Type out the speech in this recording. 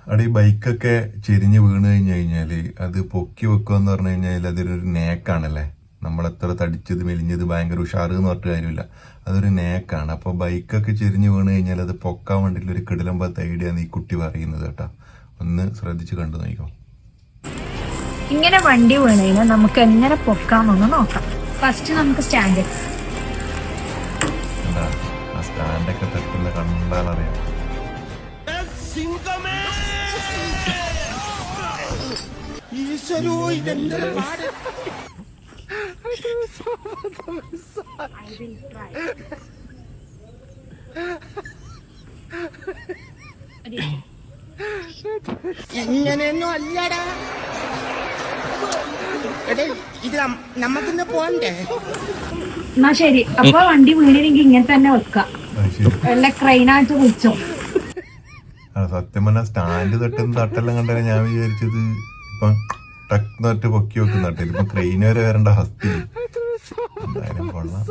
അവിടെ ഈ ബൈക്കൊക്കെ ചെരിഞ്ഞ് വീണ് കഴിഞ്ഞാല് അത് പൊക്കി വെക്കുക എന്ന് പറഞ്ഞു കഴിഞ്ഞാൽ അതൊരു നേക്കാണല്ലേ. നമ്മളെത്ര തടിച്ചത് മെലിഞ്ഞത് ഭയങ്കര ഉഷാറ് എന്ന് പറഞ്ഞിട്ട് കാര്യമില്ല, അതൊരു നേക്കാണ്. അപ്പൊ ബൈക്കൊക്കെ ചെരിഞ്ഞ് വീണ് കഴിഞ്ഞാൽ അത് പൊക്കാൻ വേണ്ടിയിട്ട് ഒരു കിടിലമ്പത്തെ ഐഡിയ ആണ് ഈ കുട്ടി പറയുന്നത് കേട്ടോ. ഒന്ന് ശ്രദ്ധിച്ച് കണ്ടു നോക്കോ. ഇങ്ങനെ വണ്ടി വീണതിന് നമുക്ക് എങ്ങനെ പൊക്കാമെന്ന് നോക്കാം. ഫസ്റ്റ് നമുക്ക് സ്റ്റാൻഡ്, എന്താ ആ സ്റ്റാൻഡൊക്കെ തട്ടുന്ന കണ്ടാലറിയാം. ഇങ്ങനെയൊന്നും അല്ലടാ, ഇത് നമുക്കിന്ന് പോണ്ടേ? എന്നാ ശരി, അപ്പൊ വണ്ടി വീണില്ലെങ്കിൽ ഇങ്ങനെ തന്നെ വെക്കാം. വല്ല ക്രെയിനായിട്ട് വിളിച്ചോ. സത്യം പറഞ്ഞാൽ സ്റ്റാൻഡ് തട്ടെല്ലാം കണ്ടാൽ ഞാൻ വിചാരിച്ചത് ഇപ്പൊ ടക്ക് നട്ട് പൊക്കി വെക്കുന്ന ഇപ്പൊ ക്രെയിൻ വരെ വരേണ്ട ഹസ്തി. എന്തായാലും കൊള്ളാം.